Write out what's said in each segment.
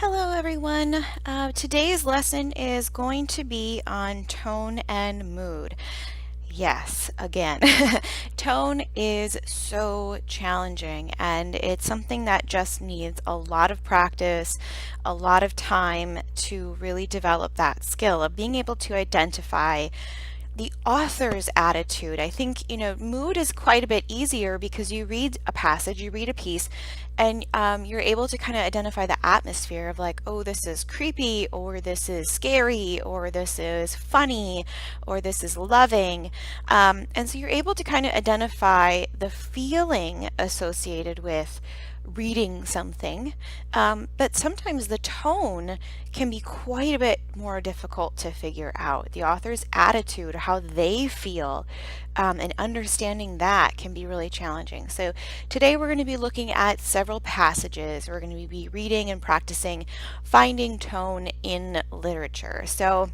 Hello everyone. Today's lesson is going to be on tone and mood. Yes, again, tone is so challenging and it's something that just needs a lot of practice, a lot of time to really develop that skill of being able to identify the author's attitude. I think, mood is quite a bit easier because you read a passage, you read a piece, and you're able to kind of identify the atmosphere of like, oh, this is creepy, or this is scary, or this is funny, or this is loving. And so you're able to kind of identify the feeling associated with reading something, but sometimes the tone can be quite a bit more difficult to figure out. The author's attitude, how they feel, and understanding that can be really challenging. So today we're going to be looking at several passages. We're going to be reading and practicing finding tone in literature. So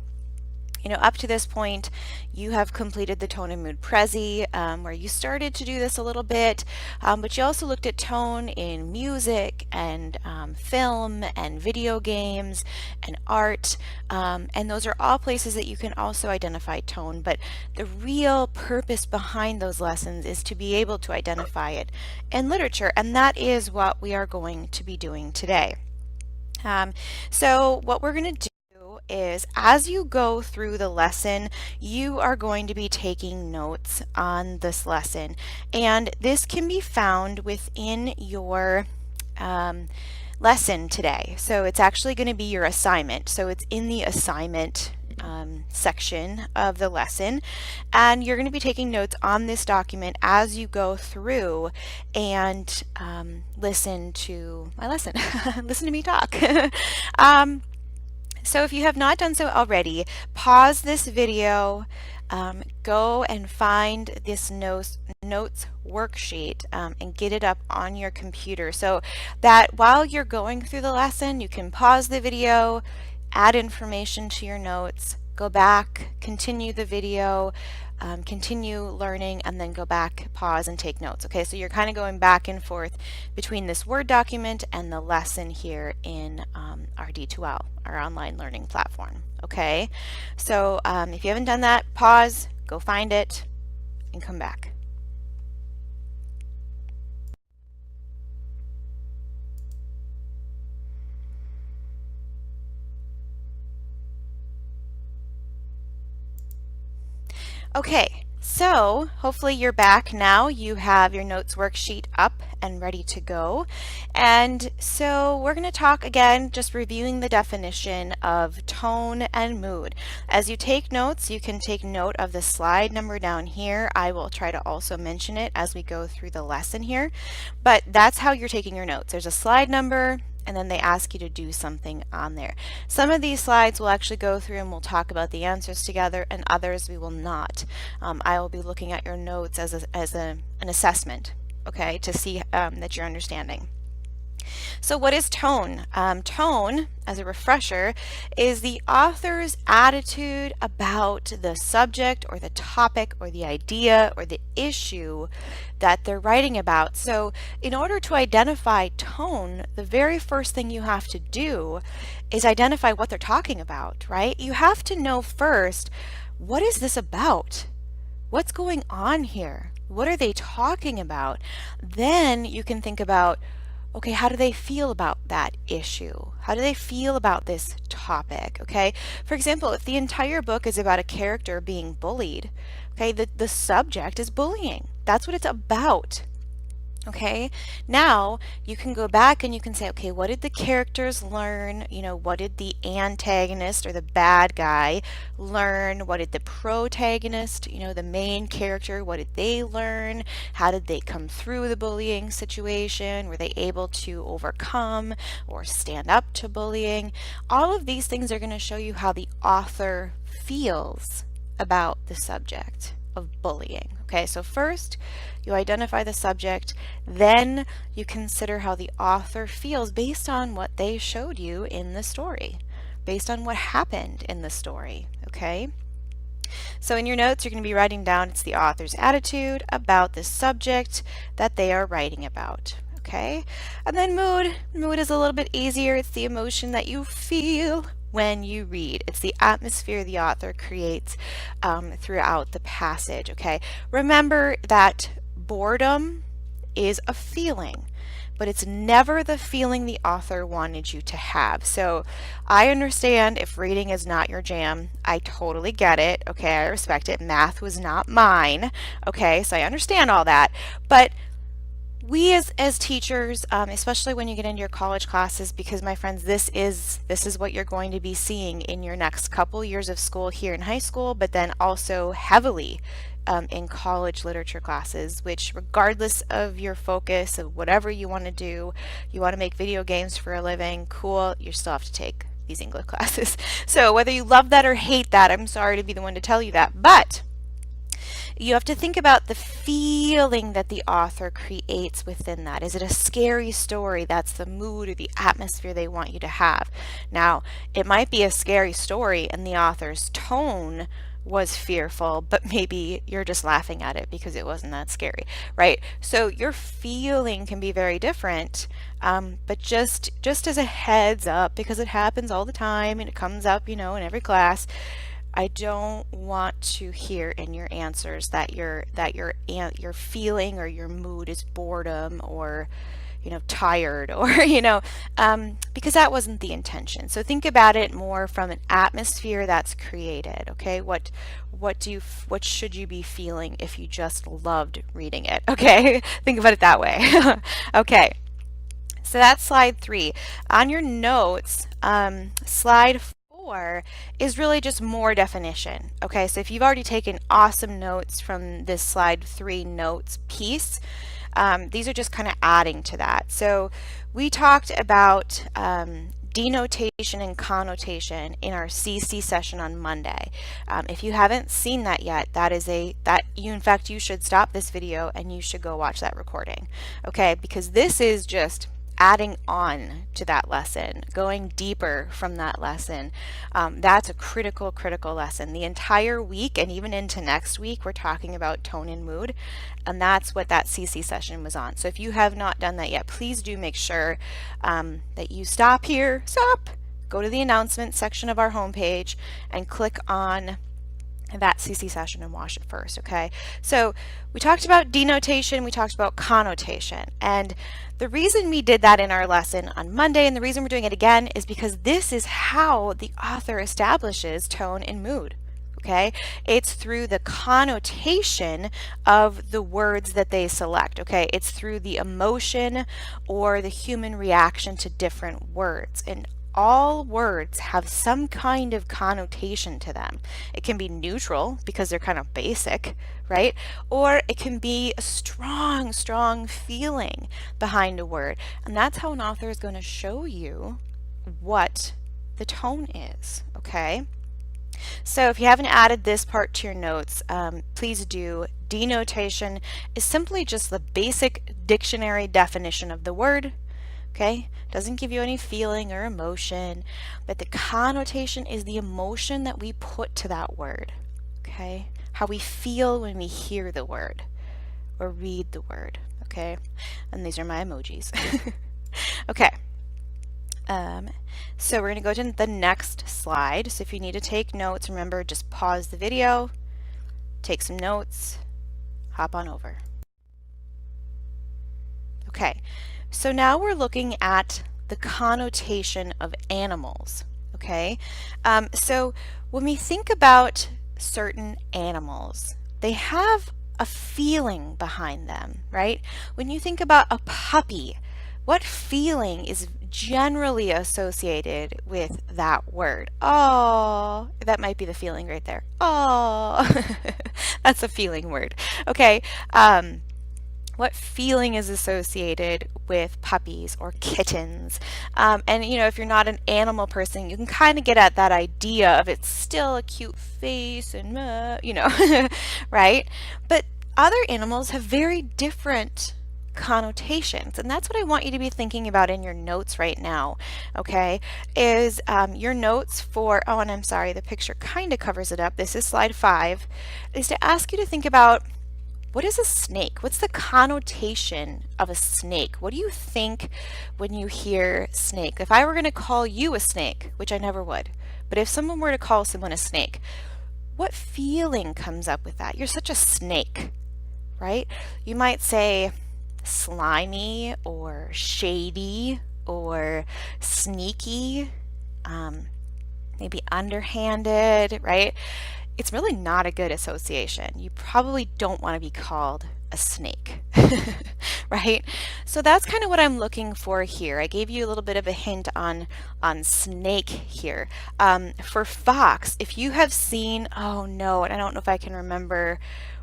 up to this point, you have completed the tone and mood Prezi, where you started to do this a little bit, but you also looked at tone in music and film and video games and art, and those are all places that you can also identify tone, but the real purpose behind those lessons is to be able to identify it in literature, and that is what we are going to be doing today. So what we're going to do is as you go through the lesson, you are going to be taking notes on this lesson, and this can be found within your lesson today. So it's actually going to be your assignment. So it's in the assignment section of the lesson, and you're going to be taking notes on this document as you go through and listen to my lesson. Listen to me talk. So if you have not done so already, pause this video, go and find this notes worksheet and get it up on your computer so that while you're going through the lesson, you can pause the video, add information to your notes, go back, continue the video, continue learning, and then go back, pause, and take notes. Okay, so you're kind of going back and forth between this Word document and the lesson here in our D2L, our online learning platform. Okay, so if you haven't done that, pause, go find it, and come back. Okay, so hopefully you're back now. You have your notes worksheet up and ready to go. And so we're going to talk again, just reviewing the definition of tone and mood. As you take notes, you can take note of the slide number down here. I will try to also mention it as we go through the lesson here, but that's how you're taking your notes. There's a slide number, and then they ask you to do something on there. Some of these slides we'll actually go through and we'll talk about the answers together, and others we will not. I will be looking at your notes as an assessment, okay, to see that you're understanding. So what is tone? Tone, as a refresher, is the author's attitude about the subject or the topic or the idea or the issue that they're writing about. So in order to identify tone, the very first thing you have to do is identify what they're talking about, right? You have to know first, what is this about? What's going on here? What are they talking about? Then you can think about, okay, how do they feel about that issue? How do they feel about this topic? Okay, for example, if the entire book is about a character being bullied, okay, the subject is bullying. That's what it's about. Okay, now you can go back and you can say, okay, what did the characters learn? What did the antagonist or the bad guy learn? What did the protagonist, the main character, what did they learn? How did they come through the bullying situation? Were they able to overcome or stand up to bullying? All of these things are going to show you how the author feels about the subject of bullying. Okay, so first you identify the subject, then you consider how the author feels based on what they showed you in the story, based on what happened in the story. Okay, so in your notes you're going to be writing down it's the author's attitude about the subject that they are writing about. okay? And then mood. Mood is a little bit easier. It's the emotion that you feel when you read. It's the atmosphere the author creates throughout the passage, okay? Remember that boredom is a feeling, but it's never the feeling the author wanted you to have. So I understand if reading is not your jam. I totally get it. Okay, I respect it. Math was not mine. Okay, so I understand all that. But we as teachers, especially when you get into your college classes, because my friends, this is what you're going to be seeing in your next couple years of school here in high school, but then also heavily in college literature classes, which regardless of your focus of whatever you want to do, you want to make video games for a living, cool, you still have to take these English classes. So whether you love that or hate that, I'm sorry to be the one to tell you that, but you have to think about the feeling that the author creates within that. Is it a scary story? That's the mood or the atmosphere they want you to have. Now, it might be a scary story and the author's tone was fearful, but maybe you're just laughing at it because it wasn't that scary, right? So your feeling can be very different, but just as a heads up, because it happens all the time and it comes up, in every class, I don't want to hear in your answers that your feeling or your mood is boredom or tired or because that wasn't the intention. So think about it more from an atmosphere that's created. Okay, what should you be feeling if you just loved reading it? Okay, think about it that way. Okay. So that's slide 3. On your notes, slide 4 is really just more definition. Okay, so if you've already taken awesome notes from this slide 3 notes piece, these are just kind of adding to that. So we talked about denotation and connotation in our CC session on Monday. If you haven't seen that yet, in fact you should stop this video and you should go watch that recording. Okay, because this is just adding on to that lesson, going deeper from that lesson. That's a critical lesson. The entire week and even into next week, we're talking about tone and mood, and that's what that CC session was on. So if you have not done that yet, please do make sure that you stop, go to the announcements section of our homepage and click on that CC session and watch it first, okay? So we talked about denotation, we talked about connotation, and the reason we did that in our lesson on Monday and the reason we're doing it again is because this is how the author establishes tone and mood, okay? It's through the connotation of the words that they select, okay? It's through the emotion or the human reaction to different words, and all words have some kind of connotation to them. It can be neutral because they're kind of basic, right? Or it can be a strong feeling behind a word. And that's how an author is going to show you what the tone is, okay? So if you haven't added this part to your notes, please do. Denotation is simply just the basic dictionary definition of the word. Okay, doesn't give you any feeling or emotion, but the connotation is the emotion that we put to that word. Okay, how we feel when we hear the word or read the word. Okay, and these are my emojis. Okay, so we're going to go to the next slide. So if you need to take notes, remember, just pause the video, take some notes, hop on over. Okay. So now we're looking at the connotation of animals, okay? So when we think about certain animals, they have a feeling behind them, right? When you think about a puppy, what feeling is generally associated with that word? Oh, that might be the feeling right there. Oh, that's a feeling word, okay? What feeling is associated with puppies or kittens? And if you're not an animal person, you can kind of get at that idea of it's still a cute face and right? But other animals have very different connotations, and that's what I want you to be thinking about in your notes right now, okay? Is your notes for, oh, and I'm sorry, the picture kind of covers it up. This is slide 5, is to ask you to think about what is a snake? What's the connotation of a snake? What do you think when you hear snake? If I were going to call you a snake, which I never would, but if someone were to call someone a snake, what feeling comes up with that? You're such a snake, right? You might say slimy or shady or sneaky, maybe underhanded, right? It's really not a good association. You probably don't want to be called a snake, right? So that's kind of what I'm looking for here. I gave you a little bit of a hint on snake here. For fox, if you have seen, oh no, and I don't know if I can remember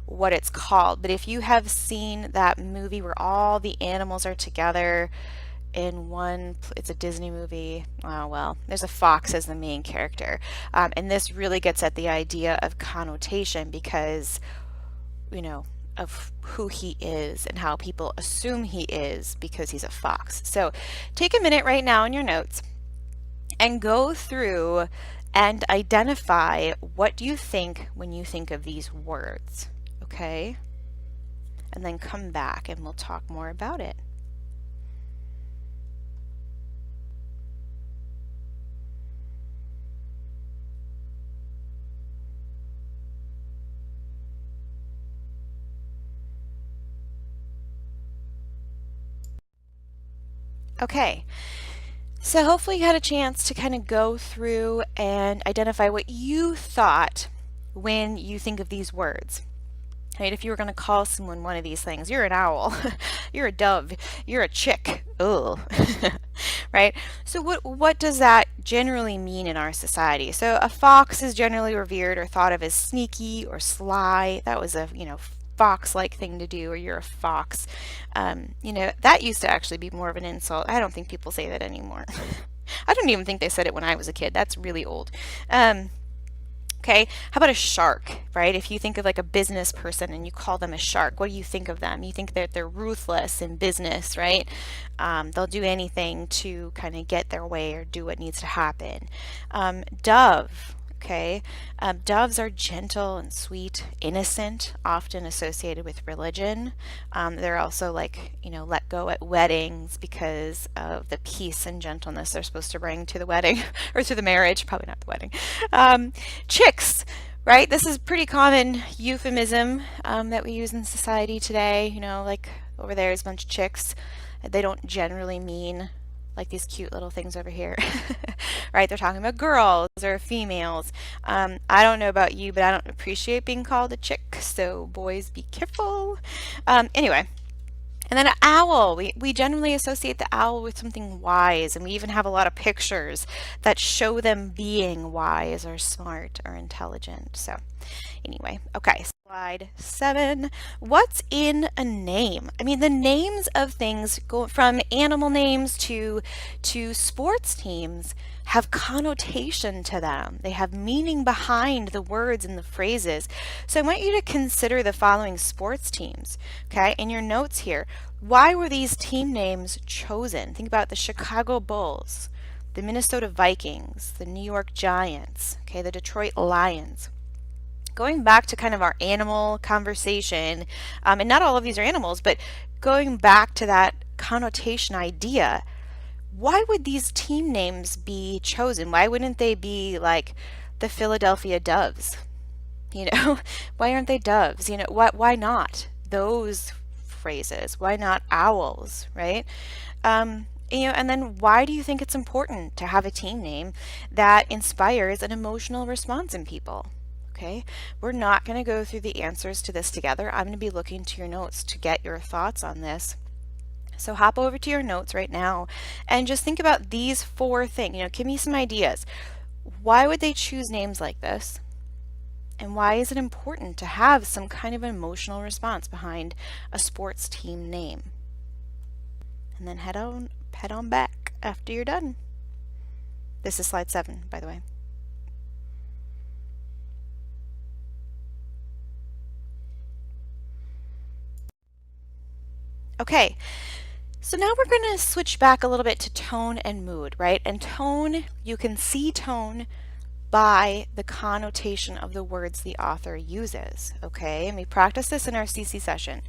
what it's called, but if you have seen that movie where all the animals are together in one, it's a Disney movie. Oh, well, there's a fox as the main character. And this really gets at the idea of connotation because, you know, of who he is and how people assume he is because he's a fox. So take a minute right now in your notes and go through and identify what do you think when you think of these words, okay? And then come back and we'll talk more about it. Okay, so hopefully you had a chance to kind of go through and identify what you thought when you think of these words. Right, if you were going to call someone one of these things, you're an owl, you're a dove, you're a chick, ugh, right? So what does that generally mean in our society? So a fox is generally revered or thought of as sneaky or sly. That was a, fox-like thing to do, or you're a fox. That used to actually be more of an insult. I don't think people say that anymore. I don't even think they said it when I was a kid. That's really old. Okay, how about a shark, right? If you think of like a business person and you call them a shark, what do you think of them? You think that they're ruthless in business, right? They'll do anything to kind of get their way or do what needs to happen. Dove, okay? Doves are gentle and sweet, innocent, often associated with religion. They're also let go at weddings because of the peace and gentleness they're supposed to bring to the wedding or to the marriage, probably not the wedding. Chicks, right? This is pretty common euphemism that we use in society today. Like over there is a bunch of chicks. They don't generally mean like these cute little things over here, right? They're talking about girls or females. I don't know about you, but I don't appreciate being called a chick, so boys be careful. Anyway, and then an owl. We generally associate the owl with something wise, and we even have a lot of pictures that show them being wise or smart or intelligent. So anyway, okay, slide 7. What's in a name? I mean, the names of things go from animal names to sports teams have connotation to them. They have meaning behind the words and the phrases. So I want you to consider the following sports teams, okay, in your notes here. Why were these team names chosen? Think about the Chicago Bulls, the Minnesota Vikings, the New York Giants, okay, the Detroit Lions. Going back to kind of our animal conversation, and not all of these are animals, but going back to that connotation idea, why would these team names be chosen? Why wouldn't they be like the Philadelphia Doves? Why aren't they doves? Why not those phrases? Why not owls, right? And then why do you think it's important to have a team name that inspires an emotional response in people? Okay, we're not going to go through the answers to this together. I'm going to be looking to your notes to get your thoughts on this. So hop over to your notes right now and just think about these 4 things. Give me some ideas. Why would they choose names like this? And why is it important to have some kind of an emotional response behind a sports team name? And then head on back after you're done. This is slide 7, by the way. Okay, so now we're going to switch back a little bit to tone and mood, right? And tone, you can see tone by the connotation of the words the author uses, okay? And we practiced this in our CC session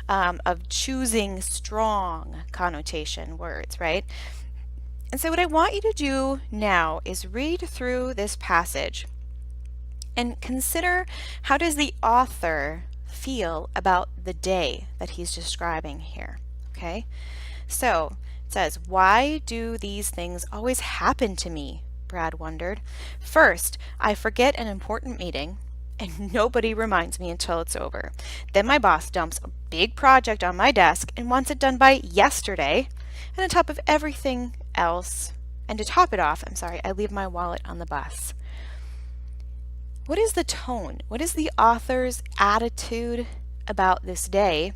of choosing strong connotation words, right? And so what I want you to do now is read through this passage and consider, how does the author feel about the day that he's describing here, okay? So it says, why do these things always happen to me? Brad wondered. First, I forget an important meeting and nobody reminds me until it's over. Then my boss dumps a big project on my desk and wants it done by yesterday. And on top of everything else, and to top it off, I leave my wallet on the bus. What is the tone? What is the author's attitude about this day?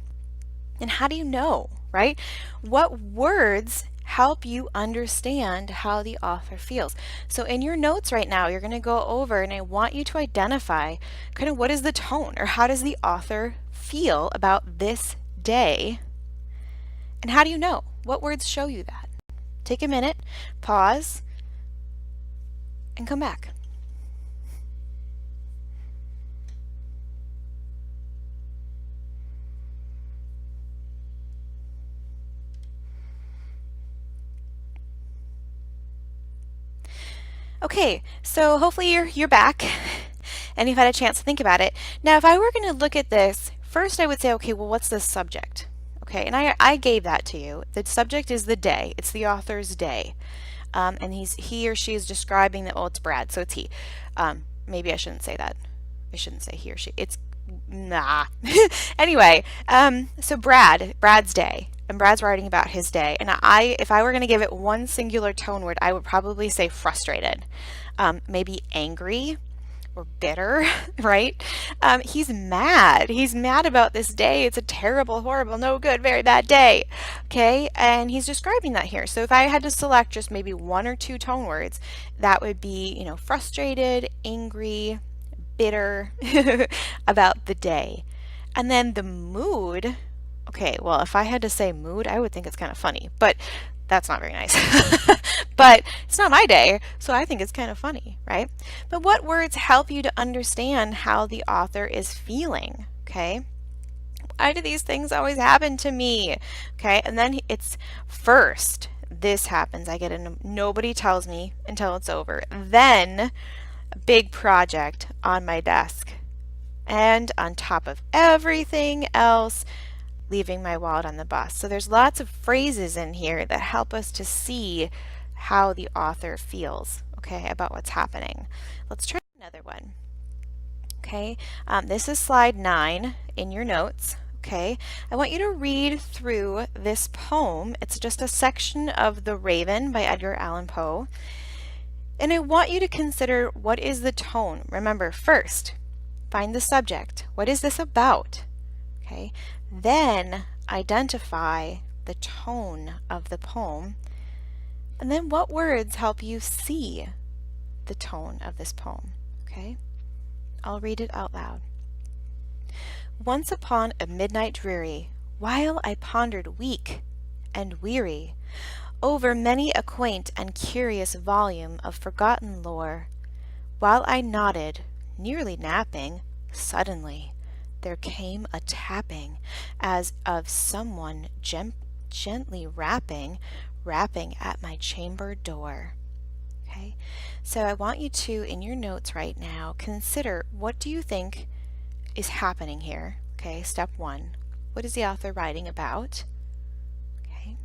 And how do you know, right? What words help you understand how the author feels? So in your notes right now, you're going to go over and I want you to identify kind of what is the tone, or how does the author feel about this day? And how do you know? What words show you that? Take a minute, pause, and come back. Okay, so hopefully you're back and you've had a chance to think about it. Now, if I were going to look at this, first I would say, okay, well, what's the subject? Okay, and I gave that to you. The subject is the day. It's the author's day. And he or she is describing that, well, it's Brad, so it's he. Maybe I shouldn't say that. I shouldn't say he or she. It's, nah. Anyway, so Brad's day. And Brad's writing about his day. And if I were going to give it one singular tone word, I would probably say frustrated. Maybe angry or bitter, right? He's mad. He's mad about this day. It's a terrible, horrible, no good, very bad day. Okay, and he's describing that here. So if I had to select just maybe one or two tone words, that would be, frustrated, angry, bitter about the day. And then the mood. Okay, well, if I had to say mood, I would think it's kind of funny, but that's not very nice. But it's not my day, so I think it's kind of funny, right? But what words help you to understand how the author is feeling, okay? Why do these things always happen to me? Okay, and then it's first, this happens, I get a nobody tells me until it's over. Then, a big project on my desk. And on top of everything else, leaving my wallet on the bus. So there's lots of phrases in here that help us to see how the author feels, okay, about what's happening. Let's try another one. Okay, this is slide 9 in your notes. Okay, I want you to read through this poem. It's just a section of The Raven by Edgar Allan Poe. And I want you to consider, what is the tone? Remember, first, find the subject. What is this about? Okay, then identify the tone of the poem, and then what words help you see the tone of this poem. Okay, I'll read it out loud. Once upon a midnight dreary, while I pondered weak and weary over many a quaint and curious volume of forgotten lore, while I nodded, nearly napping, suddenly there came a tapping, as of someone gently rapping at my chamber door. Okay, so I want you to, in your notes right now, consider, what do you think is happening here? Okay, step 1, what is the author writing about? Okay,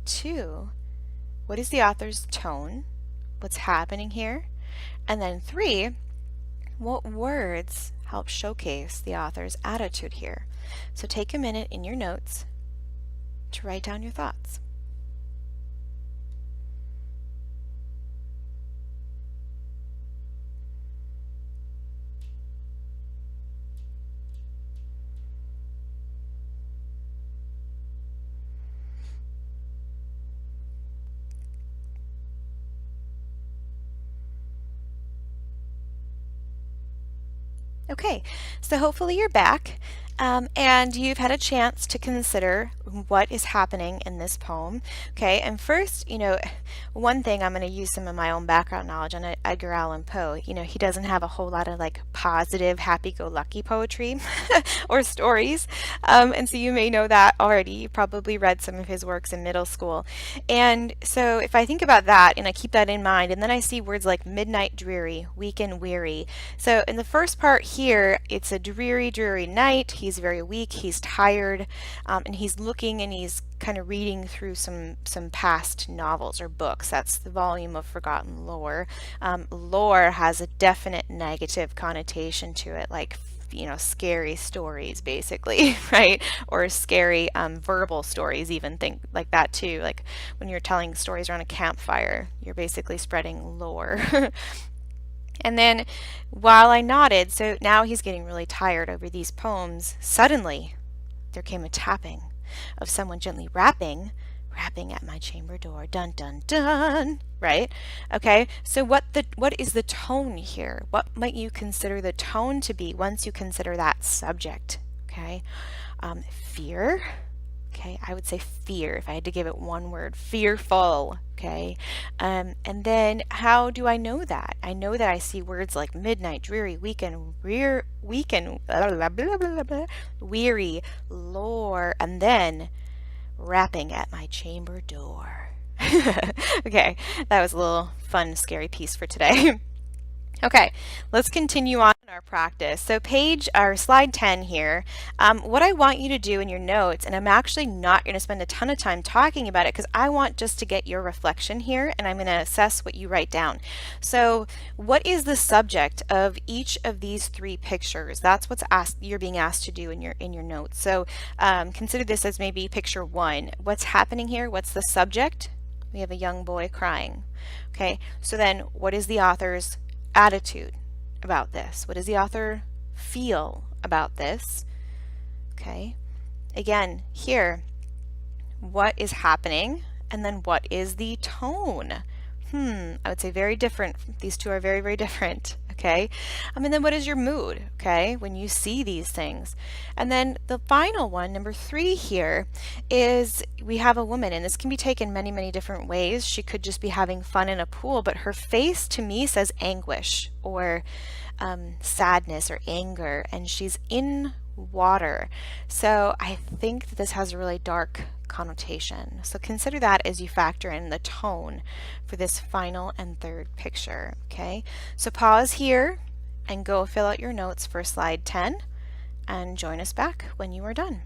2, what is the author's tone? What's happening here? And then 3, what words help showcase the author's attitude here? So take a minute in your notes to write down your thoughts. Okay, so hopefully you're back And you've had a chance to consider what is happening in this poem. Okay, and first, one thing, I'm going to use some of my own background knowledge on Edgar Allan Poe. He doesn't have a whole lot of like positive, happy-go-lucky poetry or stories. And so you may know that already. You probably read some of his works in middle school. And so if I think about that and I keep that in mind, and then I see words like midnight dreary, weak and weary. So in the first part here, it's a dreary, dreary night. He's very weak, he's tired, and he's looking and he's kind of reading through some past novels or books. That's the volume of Forgotten Lore. Lore has a definite negative connotation to it, like scary stories basically, right? Or scary verbal stories, even think like that too. Like when you're telling stories around a campfire, you're basically spreading lore. And then while I nodded, so now he's getting really tired over these poems, suddenly there came a tapping of someone gently rapping at my chamber door. Dun dun dun. Right? Okay, so what is the tone here? What might you consider the tone to be once you consider that subject? Okay, fear. Okay, I would say fear if I had to give it one word. Fearful. Okay, and then how do I know that? I know that I see words like midnight, dreary, weekend, weary, lore, and then rapping at my chamber door. Okay, that was a little fun, scary piece for today. Okay, let's continue on in our practice. So slide 10 here, what I want you to do in your notes, and I'm actually not going to spend a ton of time talking about it because I want just to get your reflection here, and I'm going to assess what you write down. So what is the subject of each of these three pictures? That's what's you're being asked to do in your notes. So consider this as maybe picture 1. What's happening here? What's the subject? We have a young boy crying. Okay, so then what is the author's attitude about this? What does the author feel about this? Okay, again, here, what is happening, and then what is the tone? I would say very different. These two are very, very different. Okay, and then what is your mood, okay, when you see these things? And then the final one, number 3 here, is we have a woman, and this can be taken many, many different ways. She could just be having fun in a pool, but her face to me says anguish or sadness or anger, and she's in water. So I think that this has a really dark connotation. So consider that as you factor in the tone for this final and third picture. Okay, so pause here and go fill out your notes for slide 10 and join us back when you are done.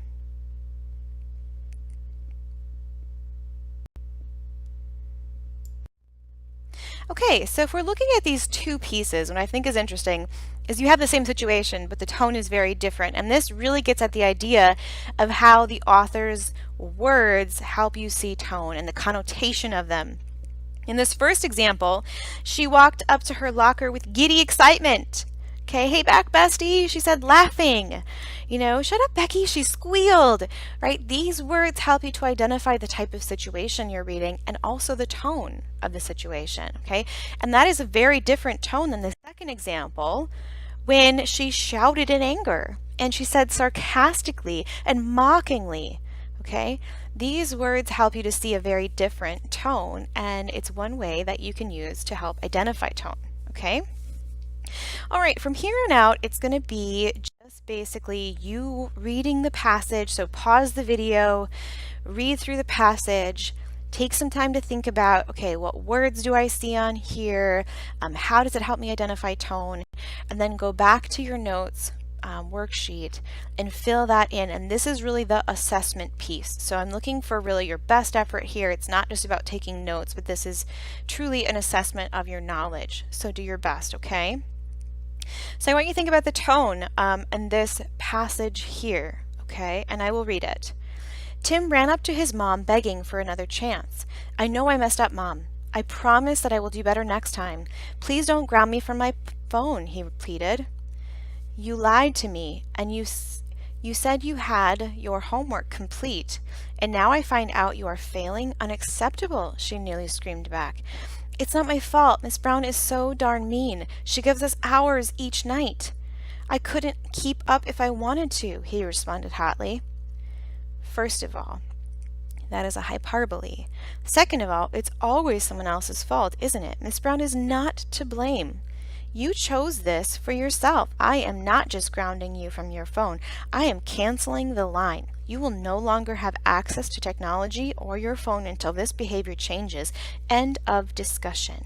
Okay, so if we're looking at these two pieces, what I think is interesting is you have the same situation, but the tone is very different. And this really gets at the idea of how the author's words help you see tone and the connotation of them. In this first example, she walked up to her locker with giddy excitement. Okay, hey back bestie, she said, laughing. Shut up Becky, she squealed. Right, these words help you to identify the type of situation you're reading and also the tone of the situation. Okay, and that is a very different tone than the second example when she shouted in anger and she said sarcastically and mockingly. Okay, these words help you to see a very different tone, and it's one way that you can use to help identify tone. Okay. All right, from here on out, it's going to be just basically you reading the passage. So pause the video, read through the passage, take some time to think about, okay, what words do I see on here? How does it help me identify tone? And then go back to your notes worksheet and fill that in. And this is really the assessment piece. So I'm looking for really your best effort here. It's not just about taking notes, but this is truly an assessment of your knowledge. So do your best, okay? So I want you to think about the tone in this passage here, okay? And I will read it. Tim ran up to his mom begging for another chance. I know I messed up, Mom. I promise that I will do better next time. Please don't ground me from my phone, he pleaded. You lied to me, and you said you had your homework complete, and now I find out you are failing. Unacceptable, she nearly screamed back. It's not my fault. Miss Brown is so darn mean. She gives us hours each night. I couldn't keep up if I wanted to, he responded hotly. First of all, that is a hyperbole. Second of all, it's always someone else's fault, isn't it? Miss Brown is not to blame. You chose this for yourself. I am not just grounding you from your phone. I am canceling the line. You will no longer have access to technology or your phone until this behavior changes. End of discussion.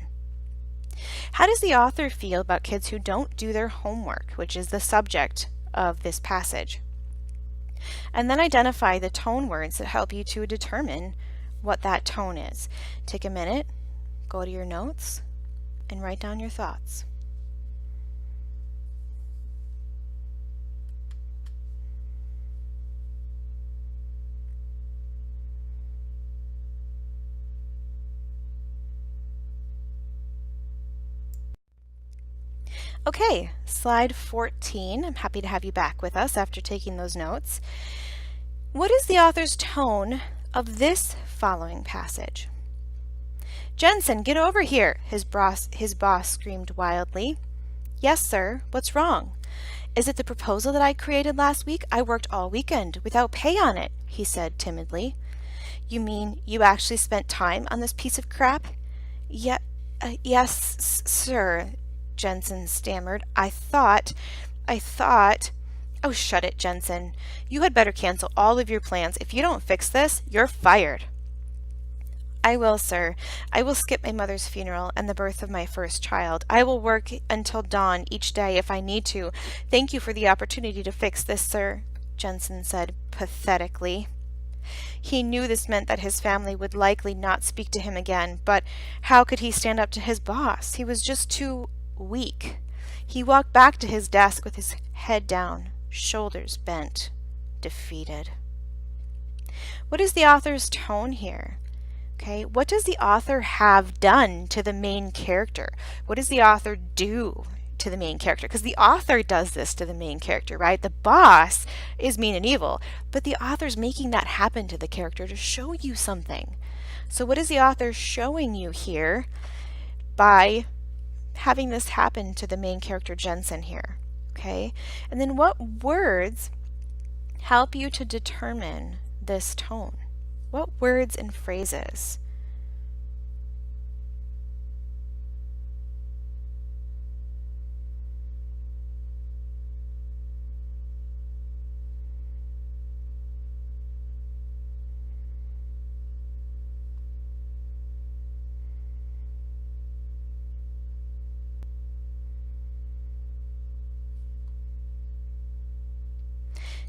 How does the author feel about kids who don't do their homework, which is the subject of this passage? And then identify the tone words that help you to determine what that tone is. Take a minute, go to your notes, and write down your thoughts. Okay, slide 14. I'm happy to have you back with us after taking those notes. What is the author's tone of this following passage? Jensen, get over here, his boss screamed wildly. Yes, sir. What's wrong? Is it the proposal that I created last week? I worked all weekend without pay on it, he said timidly. You mean you actually spent time on this piece of crap? Yes, sir, Jensen stammered. I thought... Oh, shut it, Jensen. You had better cancel all of your plans. If you don't fix this, you're fired. I will, sir. I will skip my mother's funeral and the birth of my first child. I will work until dawn each day if I need to. Thank you for the opportunity to fix this, sir, Jensen said pathetically. He knew this meant that his family would likely not speak to him again, but how could he stand up to his boss? He was just too weak. He walked back to his desk with his head down, shoulders bent, defeated. What is the author's tone here? Okay, what does the author have done to the main character? What does the author do to the main character? Because the author does this to the main character, right? The boss is mean and evil, but the author's making that happen to the character to show you something. So what is the author showing you here by having this happen to the main character Jensen here? Okay, and then what words help you to determine this tone? What words and phrases?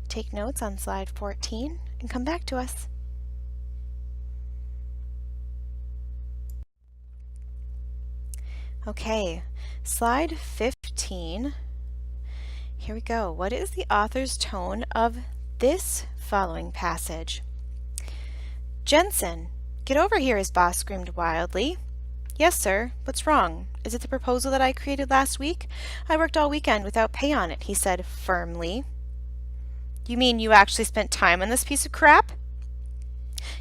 Take notes on slide 14 and come back to us. Okay, slide 15. Here we go. What is the author's tone of this following passage? Jensen, get over here, his boss screamed wildly. Yes, sir. What's wrong? Is it the proposal that I created last week? I worked all weekend without pay on it, he said firmly. You mean you actually spent time on this piece of crap?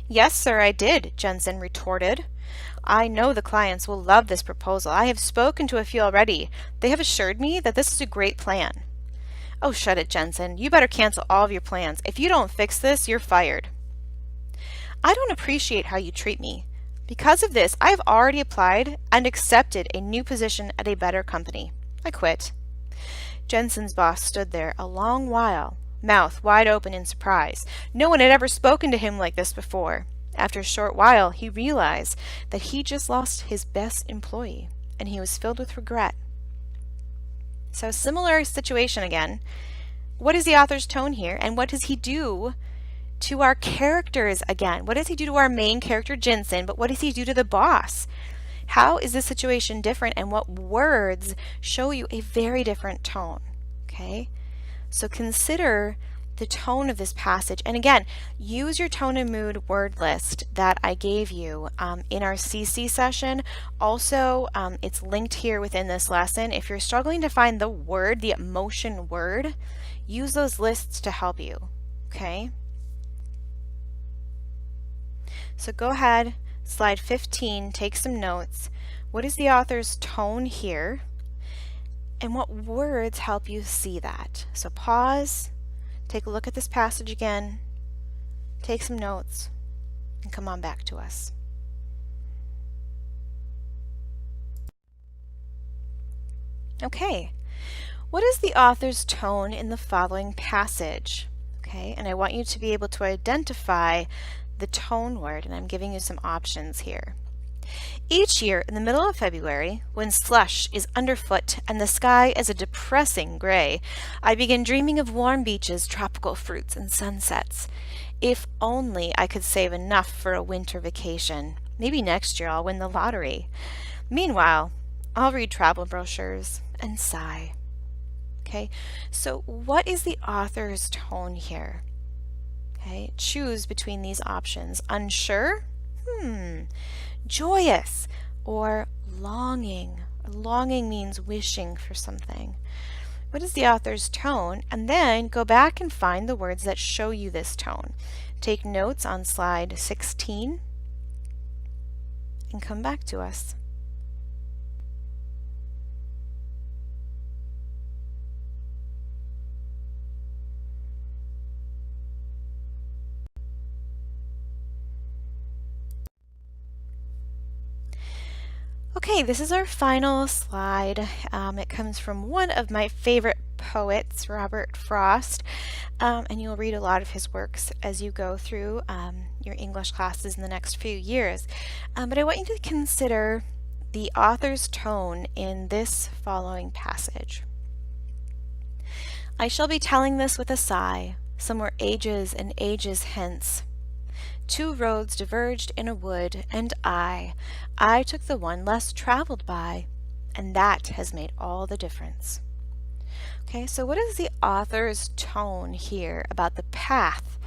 Yes, sir, I did, Jensen retorted. I know the clients will love this proposal. I have spoken to a few already. They have assured me that this is a great plan. Oh, shut it, Jensen. You better cancel all of your plans. If you don't fix this, you're fired. I don't appreciate how you treat me. Because of this, I have already applied and accepted a new position at a better company. I quit. Jensen's boss stood there a long while, mouth wide open in surprise. No one had ever spoken to him like this before. After a short while, he realized that he just lost his best employee, and he was filled with regret. So, similar situation again. What is the author's tone here, and what does he do to our characters again? What does he do to our main character, Jensen, but what does he do to the boss? How is this situation different, and what words show you a very different tone? Okay, so consider the tone of this passage, and again, use your tone and mood word list that I gave you in our CC session. Also, it's linked here within this lesson. If you're struggling to find the word, the emotion word, use those lists to help you, okay? So go ahead, slide 15, take some notes. What is the author's tone here? And what words help you see that? So pause, take a look at this passage again, take some notes, and come on back to us. Okay, what is the author's tone in the following passage? Okay, and I want you to be able to identify the tone word, and I'm giving you some options here. Each year in the middle of February, when slush is underfoot and the sky is a depressing gray, I begin dreaming of warm beaches, tropical fruits, and sunsets. If only I could save enough for a winter vacation. Maybe next year I'll win the lottery. Meanwhile, I'll read travel brochures and sigh. Okay, so what is the author's tone here? Okay, choose between these options. Unsure? Joyous, or longing. Longing means wishing for something. What is the author's tone? And then go back and find the words that show you this tone. Take notes on slide 16 and come back to us. Okay, this is our final slide. It comes from one of my favorite poets, Robert Frost, and you'll read a lot of his works as you go through your English classes in the next few years. But I want you to consider the author's tone in this following passage. I shall be telling this with a sigh, somewhere ages and ages hence. Two roads diverged in a wood, and I took the one less traveled by, and that has made all the difference. Okay, so what is the author's tone here about the path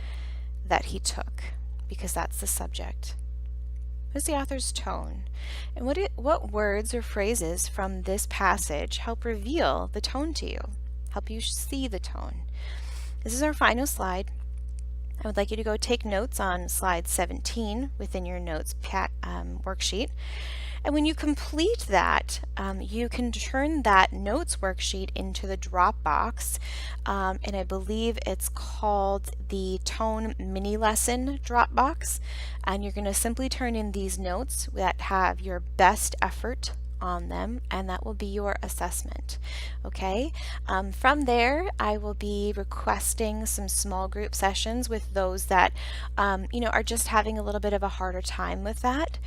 that he took? Because that's the subject. What is the author's tone? And what words or phrases from this passage help reveal the tone to you? Help you see the tone? This is our final slide. I would like you to go take notes on slide 17 within your notes worksheet. And when you complete that, you can turn that notes worksheet into the Dropbox, and I believe it's called the Tone Mini Lesson Dropbox. And you're going to simply turn in these notes that have your best effort on them, and that will be your assessment. Okay, from there I will be requesting some small group sessions with those that are just having a little bit of a harder time with that,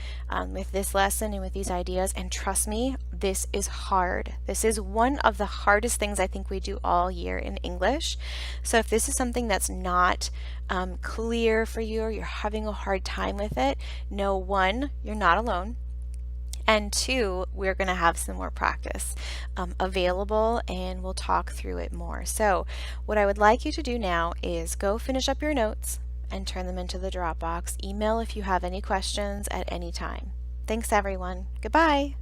with this lesson and with these ideas. And trust me, this is hard. This is one of the hardest things I think we do all year in English. So if this is something that's not clear for you, or you're having a hard time with it, know, one, you're not alone. And two, we're going to have some more practice available, and we'll talk through it more. So what I would like you to do now is go finish up your notes and turn them into the Dropbox. Email if you have any questions at any time. Thanks, everyone. Goodbye.